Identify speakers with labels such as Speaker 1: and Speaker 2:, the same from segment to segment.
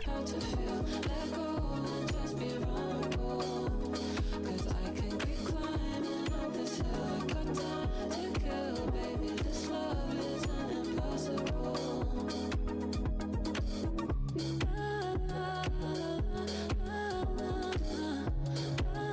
Speaker 1: Hard to feel, let go and just be vulnerable. 'Cause I can keep climbing up this hill. I got time to kill, baby. This love isn't impossible. La, la, la, la, la, la, la.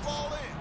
Speaker 2: Fall in.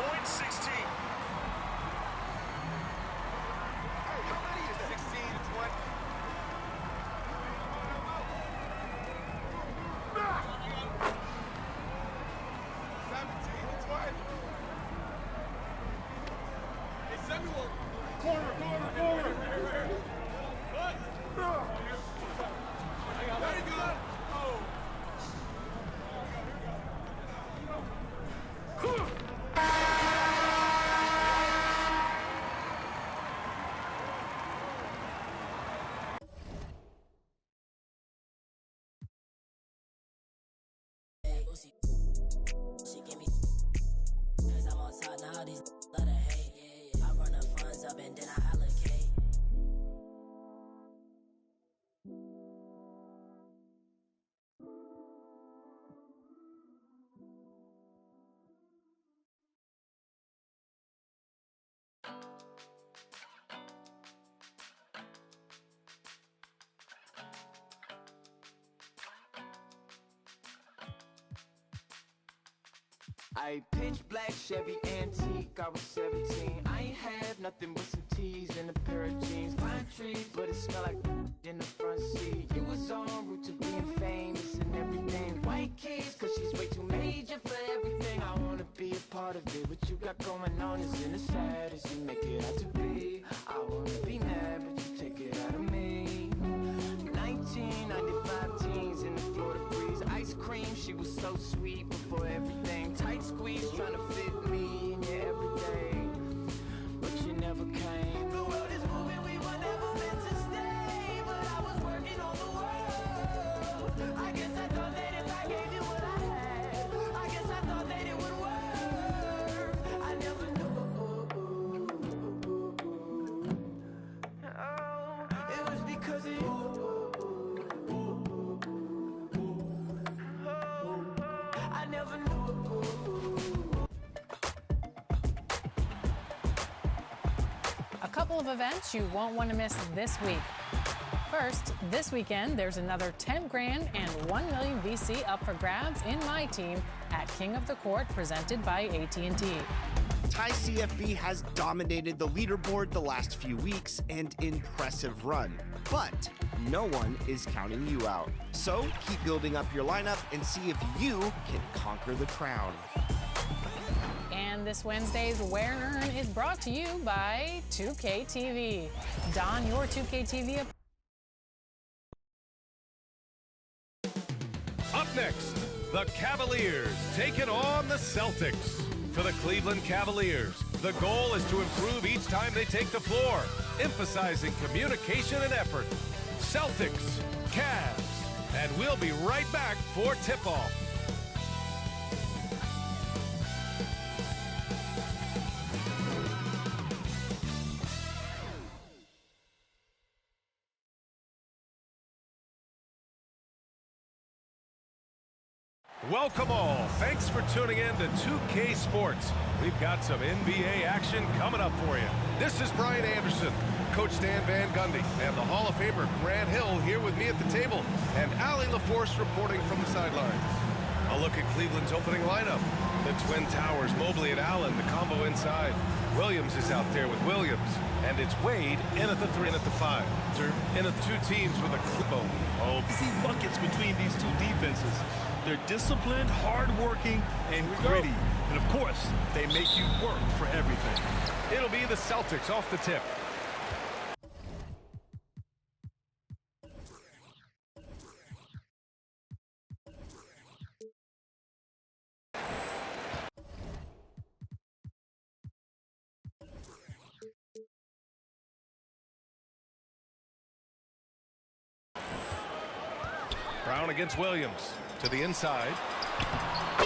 Speaker 3: Point 16.
Speaker 2: How many is 16 to 20?
Speaker 4: I pitch black Chevy antique, I was 17. I ain't have nothing but some tees and a pair of jeans. Pine trees, but it smelled like in the front seat. You was en route to being famous and everything. White keys, cause she's way too major for everything. I wanna be a part of it. What you got going on isn't as sad as you make it out to be. I wanna be mad, but you take it out of me. 1995 teens in the Florida breeze. Ice cream, she was so sweet before everything. Tight squeeze, trying to fit me in your everyday, but you never came. The world is moving, we were never meant to stay, but I was working on the world. I guess I thought that if I gave you what I had, I guess I thought that it would work. I never knew. It was because of you. I never knew.
Speaker 5: A couple of events you won't want to miss this week. First, this weekend, there's another 10 grand and 1 million VC up for grabs in my team at King of the Court, presented by AT&T.
Speaker 6: Thai CFB has dominated the leaderboard the last few weeks, an impressive run. But no one is counting you out. So keep building up your lineup and see if you can conquer the crown.
Speaker 5: And this Wednesday's Where and Earn is brought to you by 2K TV. Don your 2K TV.
Speaker 3: Up next, the Cavaliers taking on the Celtics. For the Cleveland Cavaliers, the goal is to improve each time they take the floor, emphasizing communication and effort. Celtics, Cavs, and we'll be right back for tip-off. Welcome all. Thanks for tuning in to 2K Sports. We've got some NBA action coming up for you. This is Brian Anderson, Coach Stan Van Gundy, and the Hall of Famer Grant Hill here with me at the table, and Allie LaForce reporting from the sidelines. A look at Cleveland's opening lineup. The Twin Towers, Mobley and Allen, the combo inside. Williams is out there with Williams, and it's Wade in at the 3 and at the 5. In at the two teams with a clipbone.
Speaker 7: Oh, see buckets between these two defenses. They're disciplined, hard-working, and gritty. And, of course, they make you work for everything.
Speaker 3: It'll be the Celtics off the tip. Brown against Williams. To the inside.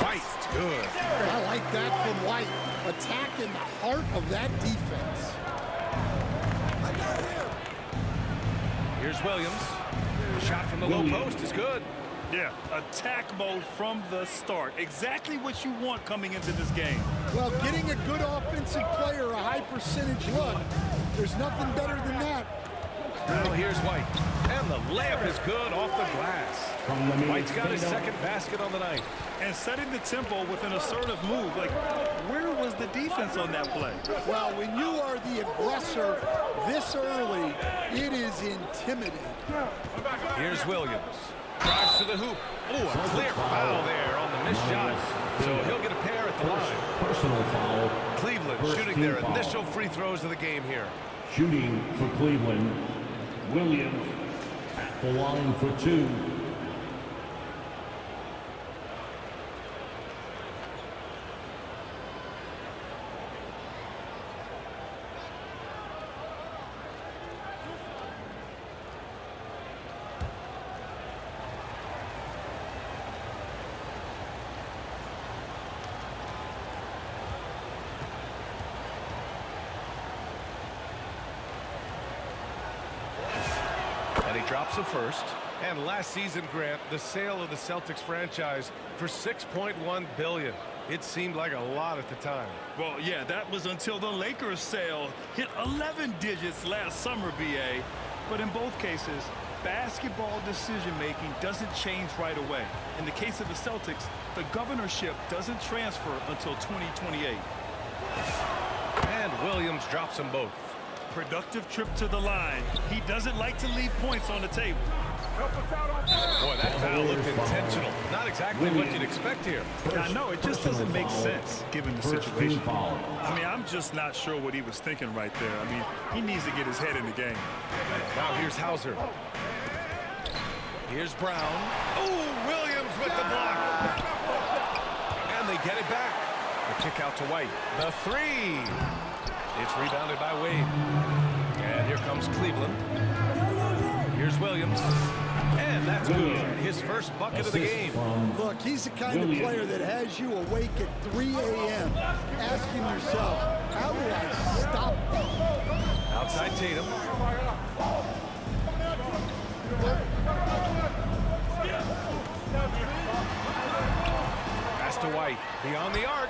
Speaker 3: White, good.
Speaker 8: I like that from White. Attacking the heart of that defense.
Speaker 3: Here's Williams. Shot from the low post is good.
Speaker 7: Yeah, attack mode from the start. Exactly what you want coming into this game.
Speaker 8: Well, getting a good offensive player a high percentage look, there's nothing better than that.
Speaker 3: Now here's White. And the layup is good off the glass. White's got his second basket on the night.
Speaker 7: And setting the tempo with an assertive move. Like, where was the defense on that play?
Speaker 8: Well, when you are the aggressor this early, it is intimidating.
Speaker 3: Here's Williams. Drives to the hoop. Oh, a clear foul there on the missed shot. So he'll get a pair at the line.
Speaker 9: Personal foul.
Speaker 3: Cleveland shooting their initial free throws of the game here.
Speaker 9: Shooting for Cleveland, Williams at the line for 2.
Speaker 3: And he drops a first. And last season, Grant, the sale of the Celtics franchise for $6.1 billion. It seemed like a lot at the time.
Speaker 7: Well, yeah, that was until the Lakers sale hit 11 digits last summer, BA. But in both cases, basketball decision-making doesn't change right away. In the case of the Celtics, the governorship doesn't transfer until 2028.
Speaker 3: And Williams drops them both.
Speaker 7: Productive trip to the line. He doesn't like to leave points on the table.
Speaker 3: Boy, that foul looked intentional. Not exactly what you'd expect here.
Speaker 7: I know, it just doesn't make sense given the situation. I mean, I'm just not sure what he was thinking right there. I mean, he needs to get his head in the game.
Speaker 3: Now here's Hauser. Here's Brown. Oh, Williams with the block. And they get it back. The kick out to White. The three. It's rebounded by Wade. And here comes Cleveland. Here's Williams. And that's good. His first bucket of the game.
Speaker 8: Look, he's the kind of player that has you awake at 3 a.m. asking yourself, how do I stop them?
Speaker 3: Outside Tatum. Pass to White. Beyond the arc.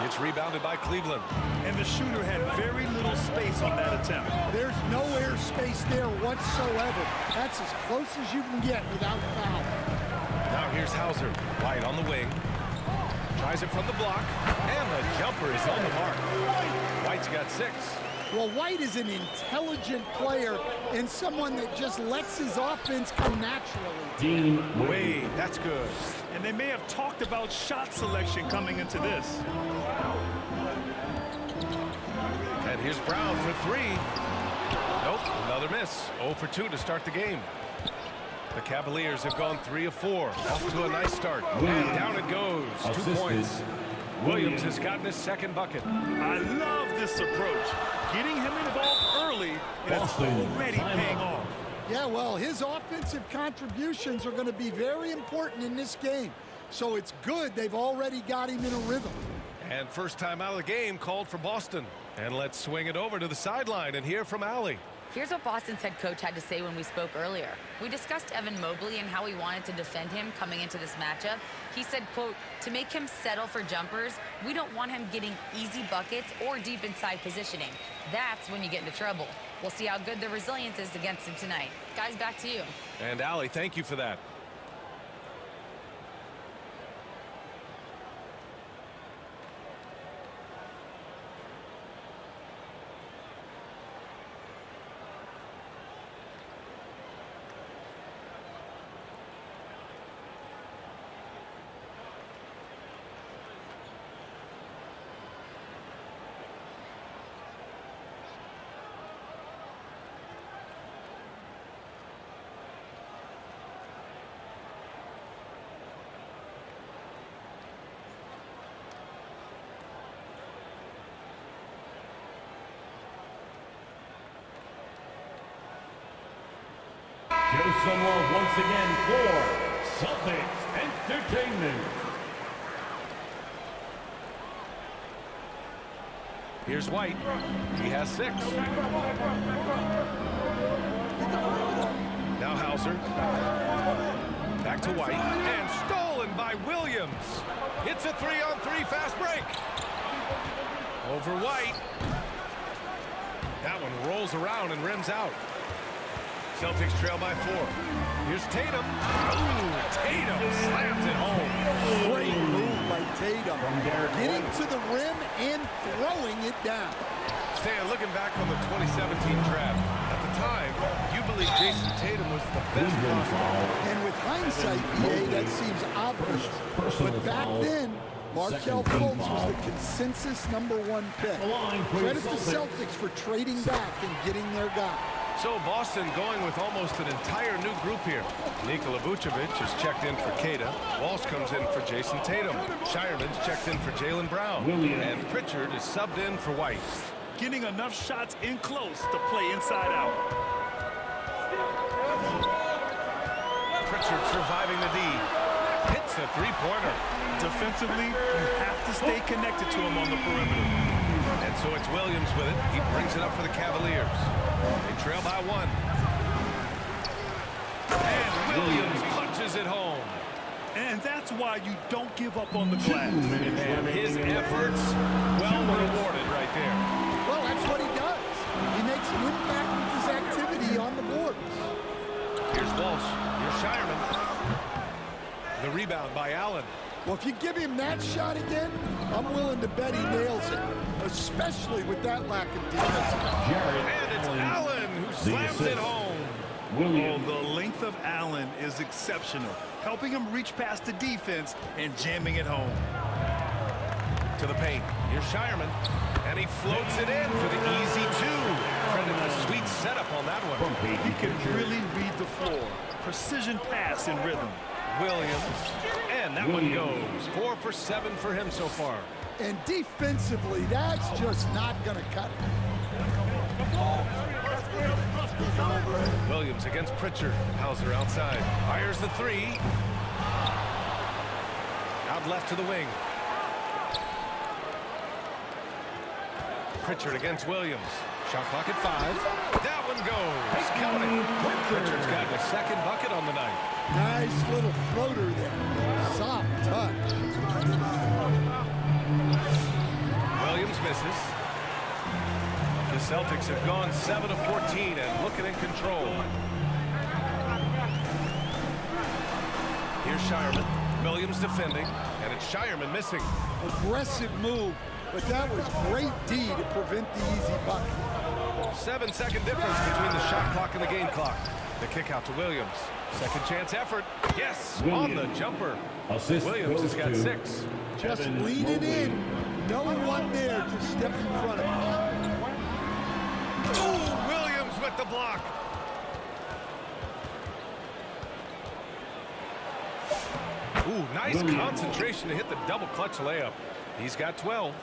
Speaker 3: It's rebounded by Cleveland.
Speaker 7: And the shooter had very little space on that attempt.
Speaker 8: There's no air space there whatsoever. That's as close as you can get without foul.
Speaker 3: Now here's Hauser. White on the wing. Tries it from the block. And the jumper is on the mark. White's got 6.
Speaker 8: Well, White is an intelligent player and someone that just lets his offense come naturally.
Speaker 9: Dean
Speaker 3: Wade, that's good.
Speaker 7: And they may have talked about shot selection coming into this.
Speaker 3: And here's Brown for 3. Nope, another miss. 0 for 2 to start the game. The Cavaliers have gone 3 of 4. Off to a nice start. And down it goes. 2 points. Williams has gotten his second bucket.
Speaker 7: I love this approach. Getting him involved early, and it's already paying off.
Speaker 8: Yeah, well, his offensive contributions are going to be very important in this game. So it's good they've already got him in a rhythm.
Speaker 3: And first time out of the game called for Boston. And let's swing it over to the sideline and hear from Allie.
Speaker 10: Here's what Boston's head coach had to say when we spoke earlier. We discussed Evan Mobley and how we wanted to defend him coming into this matchup. He said, quote, to make him settle for jumpers, we don't want him getting easy buckets or deep inside positioning. That's when you get into trouble. We'll see how good the resilience is against him tonight. Guys, back to you.
Speaker 3: And Allie, thank you for that.
Speaker 9: Show some love once again for Celtics Entertainment.
Speaker 3: Here's White. He has 6. Now Hauser. Back to White. And stolen by Williams. It's a 3-on-3 fast break. Over White. That one rolls around and rims out. Celtics trail by 4. Here's Tatum. Ooh, Tatum slams it home.
Speaker 8: Great move by Tatum. Getting to the rim and throwing it down.
Speaker 3: Stan, looking back on the 2017 draft, at the time, you believe Jason Tatum was the best prospect.
Speaker 8: And with hindsight, EA, that seems obvious. But back then, Markelle Fultz was the consensus #1 pick. Credit the Celtics for trading back and getting their guy.
Speaker 3: So Boston going with almost an entire new group here. Nikola Vucevic is checked in for Keita. Walsh comes in for Jason Tatum. Shireman's checked in for Jaylen Brown. And Pritchard is subbed in for White.
Speaker 7: Getting enough shots in close to play inside out.
Speaker 3: Pritchard surviving the D. Hits a 3-pointer.
Speaker 7: Defensively, you have to stay connected to him on the perimeter.
Speaker 3: And so it's Williams with it. He brings it up for the Cavaliers. They trail by 1. And Williams punches it home.
Speaker 7: And that's why you don't give up on the glass.
Speaker 3: And his efforts well rewarded right there.
Speaker 8: Well, that's what he does. He makes an impact with his activity be on the board.
Speaker 3: Here's Walsh. Here's Shireman. The rebound by Allen.
Speaker 8: Well, if you give him that shot again, I'm willing to bet he nails it, especially with that lack of defense.
Speaker 3: And it's Allen who slams it home.
Speaker 7: Oh, the length of Allen is exceptional, helping him reach past the defense and jamming it home.
Speaker 3: To the paint. Here's Shireman. And he floats it in for the easy two. Credit the sweet setup on that one.
Speaker 7: He can really read the floor. Precision pass in rhythm.
Speaker 3: Williams. And that one goes. 4 for 7 for him so far.
Speaker 8: And defensively, that's just not going to cut it.
Speaker 3: Williams against Pritchard. Hauser outside. Fires the three. Out left to the wing. Pritchard against Williams. Shot clock at 5. That one goes. Count it. Pritchard's got a second bucket on the night.
Speaker 8: Nice little floater there. Soft touch.
Speaker 3: Williams misses. The Celtics have gone 7 of 14 and looking in control. Here's Shireman. Williams defending, and it's Shireman missing.
Speaker 8: Aggressive move, but that was great D to prevent the easy bucket.
Speaker 3: 7-second difference between the shot clock and the game clock. The kick out to Williams. Second chance effort. Yes, on the jumper. Williams has got 6.
Speaker 8: Just lean it in. No one there to step in front of him.
Speaker 3: Oh, Williams with the block. Ooh, nice concentration to hit the double clutch layup. He's got 12.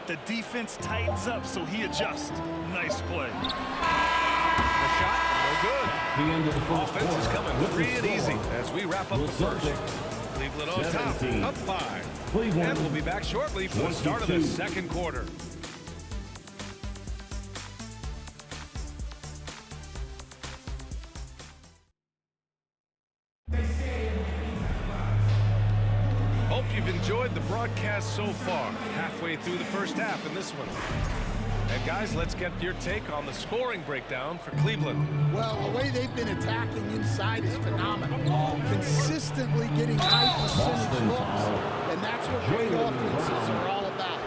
Speaker 7: The defense tightens up, so he adjusts. Nice play.
Speaker 3: The shot, no good.
Speaker 9: The end of the first
Speaker 3: Offense is
Speaker 9: quarter.
Speaker 3: coming free and easy as we wrap up the first.
Speaker 9: Celtics
Speaker 3: Cleveland on top,
Speaker 9: 17.
Speaker 3: up 5.
Speaker 9: Cleveland
Speaker 3: And we'll be back shortly for the start of the
Speaker 9: 22.
Speaker 3: second quarter. Hope you've enjoyed the broadcast so far. Halfway through the first half in this one. And guys, let's get your take on the scoring breakdown for Cleveland.
Speaker 8: Well, the way they've been attacking inside is phenomenal. Consistently getting high percentage looks. And that's what great offenses are all about.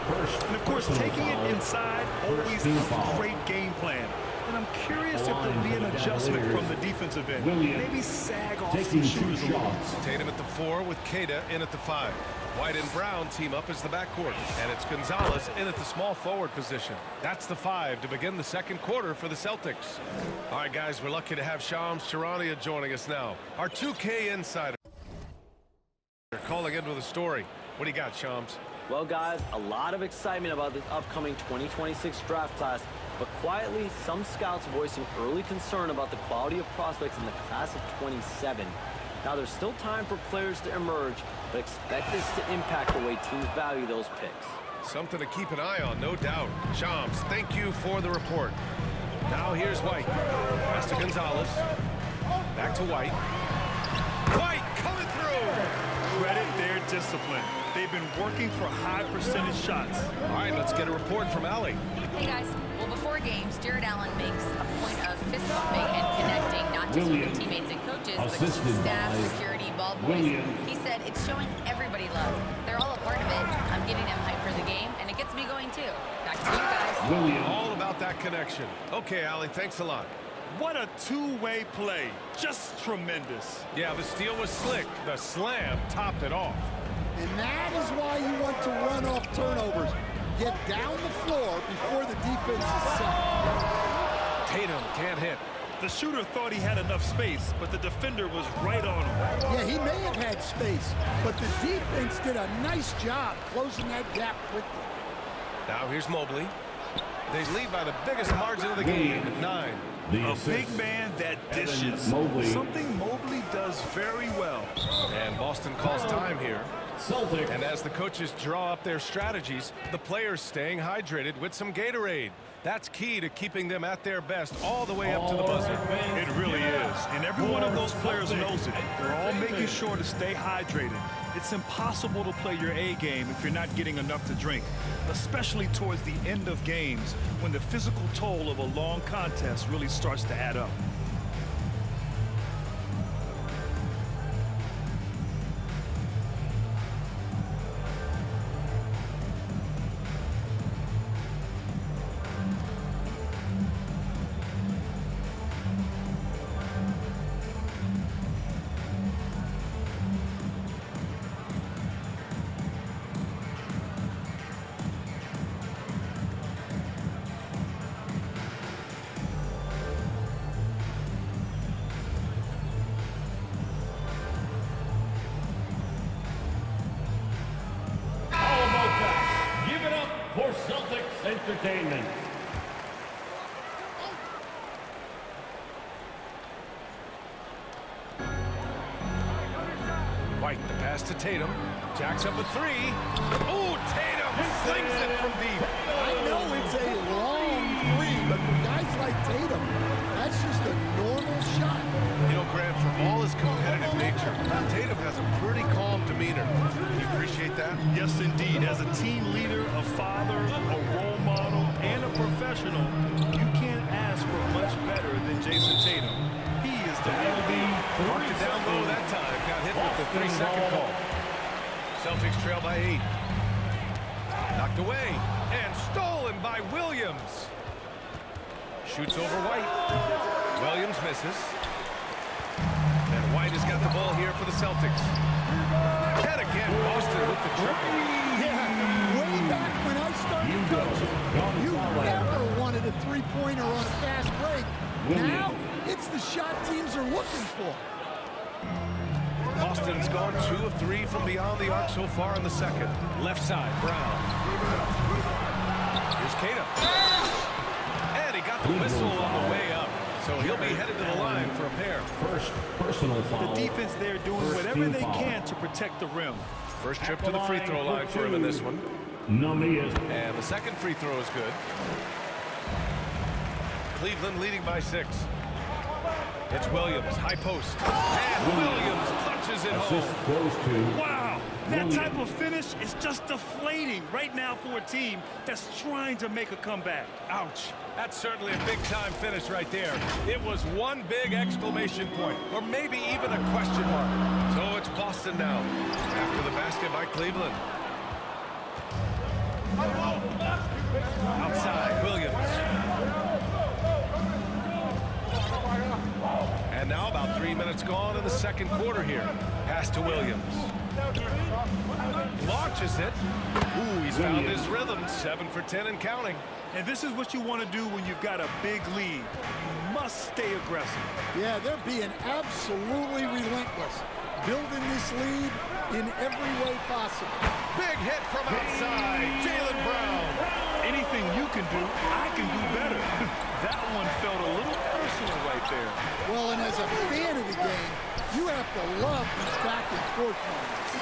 Speaker 7: And of course, taking it inside, always a great game plan. And I'm curious if there'll be an adjustment from the defensive end. Maybe sag off some shooters a little.
Speaker 3: Tatum at the 4 with Queta in at the 5. White and Brown team up as the backcourt. And it's Gonzalez in at the small forward position. That's the 5 to begin the second quarter for the Celtics. All right, guys, we're lucky to have Shams Charania joining us now. Our 2K insider. They're calling in with a story. What do you got, Shams?
Speaker 11: Well, guys, a lot of excitement about the upcoming 2026 draft class, but quietly, some scouts voicing early concern about the quality of prospects in the class of 27. Now, there's still time for players to emerge, but expect this to impact the way teams value those picks.
Speaker 3: Something to keep an eye on, no doubt. Shams, thank you for the report. Now here's White. Pass to Gonzalez. Back to White. White coming through!
Speaker 7: Credit their discipline. They've been working for high percentage shots.
Speaker 3: All right, let's get a report from Allie.
Speaker 10: Hey guys, well before games, Jared Allen makes a point of fist bumping and connecting not just with the teammates and coaches, but to staff, security, ball boys. He said it's showing everybody love. They're all a part of it. I'm getting them hyped for the game, and it gets me going too. Back to you guys.
Speaker 3: All about that connection. Okay, Allie, thanks a lot.
Speaker 7: What a two-way play. Just tremendous.
Speaker 3: Yeah, the steal was slick. The slam topped it off.
Speaker 8: And that is why you want to run off turnovers. Get down the floor before the defense is set.
Speaker 3: Tatum can't hit.
Speaker 7: The shooter thought he had enough space, but the defender was right on him.
Speaker 8: Yeah, he may have had space, but the defense did a nice job closing that gap quickly.
Speaker 3: Now here's Mobley. They lead by the biggest margin of the game at 9.
Speaker 7: A big man that dishes. Something Mobley does very well.
Speaker 3: And Boston calls time here.
Speaker 9: Celtics.
Speaker 3: And as the coaches draw up their strategies, the players staying hydrated with some Gatorade. That's key to keeping them at their best all the way up to the buzzer.
Speaker 7: It really is. And every one of those players knows it. They're all making sure to stay hydrated. It's impossible to play your A game if you're not getting enough to drink, especially towards the end of games when the physical toll of a long contest really starts to add up.
Speaker 9: Entertainment.
Speaker 3: White, the pass to Tatum. Jacks up a three. Oh, Tatum slings it from deep.
Speaker 8: I know it's a long three, but for guys like Tatum, that's just a normal shot.
Speaker 3: You know, Grant, for all his competitive nature, Tatum has a pretty calm demeanor. You appreciate that?
Speaker 7: Yes, indeed. As a team leader, a father, a role model, and a professional, you can't ask for much better than Jason Tatum. He is the real deal.
Speaker 3: Marked it down low that time. Got hit with the 3-second call. Celtics trail by 8. Knocked away and stolen by Williams. Shoots over White. Williams misses. And White has got the ball here for the Celtics. And again, Boston with the triple.
Speaker 8: Yeah, way back when I started coaching, you never wanted a three-pointer on a fast break. Now, it's the shot teams are looking for.
Speaker 3: Boston's gone 2 of 3 from beyond the arc so far in the second. Left side, Brown. Here's Tatum. And he got the whistle on the way up. So he'll be headed to the line for a pair.
Speaker 9: First personal foul.
Speaker 7: The defense there doing whatever they can to protect the rim.
Speaker 3: First trip to the free throw line for him in this one.
Speaker 9: Namias.
Speaker 3: And the second free throw is good. Cleveland leading by 6. It's Williams, high post. And Williams punches it
Speaker 9: Assist
Speaker 3: home.
Speaker 9: goes to
Speaker 7: Wow, that type of finish is just deflating right now for a team that's trying to make a comeback.
Speaker 3: Ouch. That's certainly a big-time finish right there. It was one big exclamation point, or maybe even a question mark. So it's Boston now, after the basket by Cleveland. Outside, Williams. And now about 3 minutes gone in the second quarter here. Pass to Williams. Launches it. Ooh, he's found his rhythm. 7 for 10 and counting.
Speaker 7: And this is what you want to do when you've got a big lead. You must stay aggressive.
Speaker 8: Yeah, they're being absolutely relentless, building this lead in every way possible.
Speaker 3: Big hit from outside. Jaylen Brown.
Speaker 7: Anything you can do, I can do better. That one felt a little personal right there.
Speaker 8: Well, and as a fan of the game, you have to love these back and forth moments.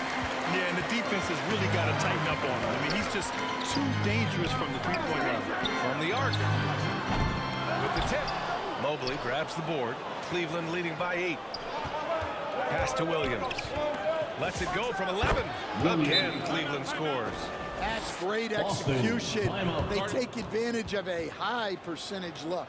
Speaker 7: Yeah, and the defense has really got to tighten up on him. I mean, he's just too dangerous from the three-point line.
Speaker 3: From the arc. With the tip. Mobley grabs the board. Cleveland leading by 8. Pass to Williams. Lets it go from 11. Again, Cleveland scores.
Speaker 8: That's great execution. They take advantage of a high percentage look.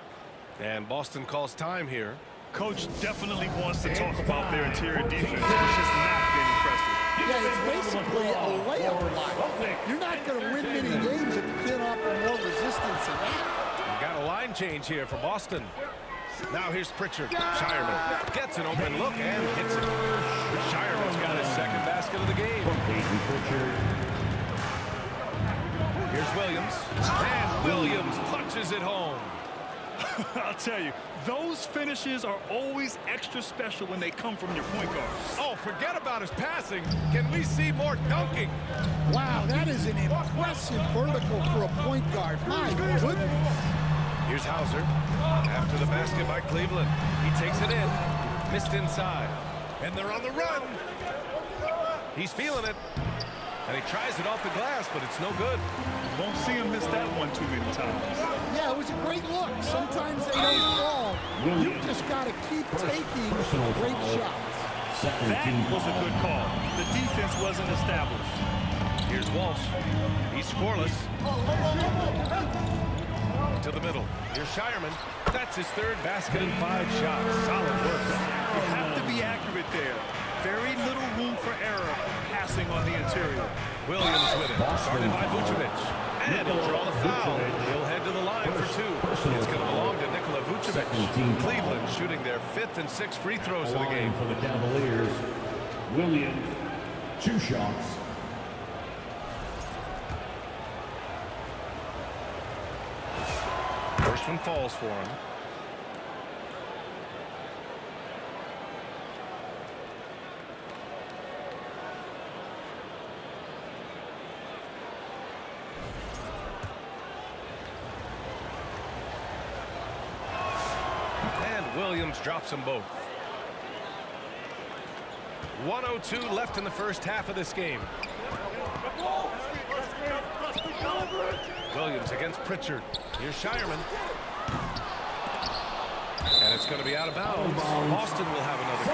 Speaker 3: And Boston calls time here.
Speaker 7: Coach definitely wants to talk about their interior defense, which has not been impressive.
Speaker 8: Yeah, it's basically a layup line. You're not going to win many games if you can't offer more resistance than that.
Speaker 3: Got a line change here for Boston. Now here's Pritchard. Shireman gets an open look and hits it. Shireman's got his second basket of the game. Here's Williams. And Williams punches it home.
Speaker 7: I'll tell you, those finishes are always extra special when they come from your point guard.
Speaker 3: Oh, forget about his passing. Can we see more dunking?
Speaker 8: Wow, that is an impressive vertical for a point guard. My goodness.
Speaker 3: Here's Hauser. After the basket by Cleveland. He takes it in. Missed inside. And they're on the run. He's feeling it. And he tries it off the glass, but it's no good.
Speaker 7: Won't see him miss that one too many times.
Speaker 8: Yeah, it was a great look. Sometimes they don't fall. You've just got to keep taking great shots.
Speaker 7: That was a good call. The defense wasn't established.
Speaker 3: Here's Walsh. He's scoreless. To the middle. Here's Shireman. That's his third basket in 5 shots. Solid work.
Speaker 7: You have to be accurate there. Very little room for error passing on the interior.
Speaker 3: Williams with it. Guarded by Vucevic. And he'll draw the foul. He'll head to the line for 2. It's going to belong to Nikola Vucevic. Cleveland shooting their 5th and 6th free throws of the game.
Speaker 9: For the Cavaliers, Williams, 2 shots.
Speaker 3: First one falls for him. Williams drops them both. 1:02 left in the first half of this game. Williams against Pritchard. Here's Shireman. And it's going to be out of bounds. Boston will have another.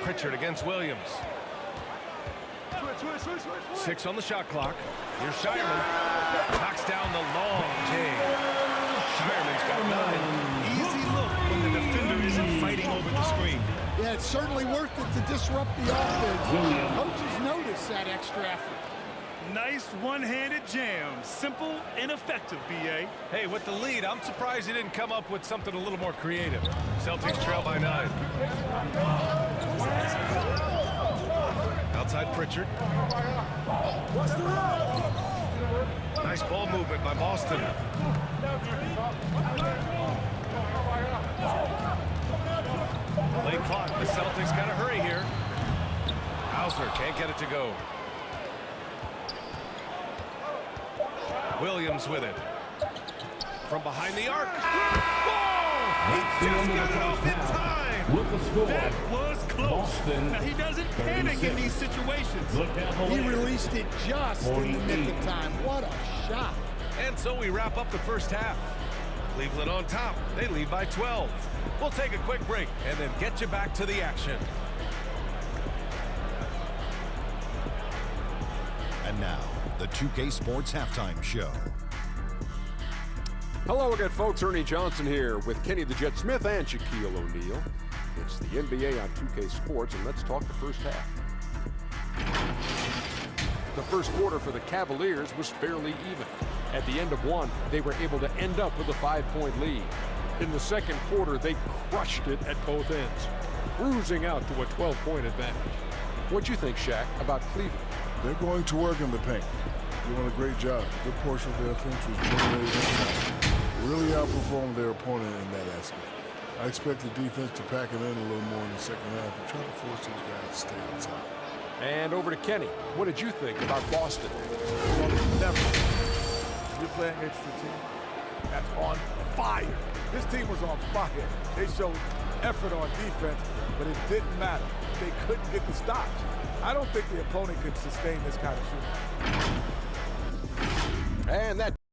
Speaker 3: Pritchard against Williams. 6 on the shot clock. Here's Shireman. Knocks down the long J. Shireman's got 9.
Speaker 7: Easy look when the defender isn't fighting over the screen.
Speaker 8: Yeah, it's certainly worth it to disrupt the offense. Coaches notice that extra effort.
Speaker 7: Nice one-handed jam. Simple and effective, B.A.
Speaker 3: Hey, with the lead, I'm surprised he didn't come up with something a little more creative. Celtics trail by 9. Outside Pritchard. Nice ball movement by Boston. Late clock. The Celtics got to hurry here. Hauser can't get it to go. Williams with it. From behind the arc. Whoa! He just got it off in time.
Speaker 9: With the score,
Speaker 7: That was close.
Speaker 9: Boston,
Speaker 7: Now, he doesn't panic in these situations.
Speaker 9: Look at the
Speaker 8: He
Speaker 9: lead.
Speaker 8: released it just in the nick of time. What a shot.
Speaker 3: And so we wrap up the first half. Cleveland on top. They lead by 12. We'll take a quick break and then get you back to the action.
Speaker 12: And now, the 2K Sports Halftime Show.
Speaker 13: Hello again, folks. Ernie Johnson here with Kenny the Jet Smith and Shaquille O'Neal. It's the NBA on 2K Sports, and let's talk the first half. The first quarter for the Cavaliers was fairly even. At the end of one, they were able to end up with a 5-point lead. In the second quarter, they crushed it at both ends, cruising out to a 12-point advantage. What'd you think, Shaq, about Cleveland?
Speaker 14: They're going to work in the paint. Doing a great job. A good portion of their offense was generated inside. Really outperformed their opponent in that aspect. I expect the defense to pack it in a little more in the second half and try to force these guys to stay outside.
Speaker 13: And over to Kenny. What did you think about Boston?
Speaker 15: Never. You're playing against a team that's on fire. This team was on fire. They showed effort on defense, but it didn't matter. They couldn't get the stops. I don't think the opponent could sustain this kind of shooting.
Speaker 13: And that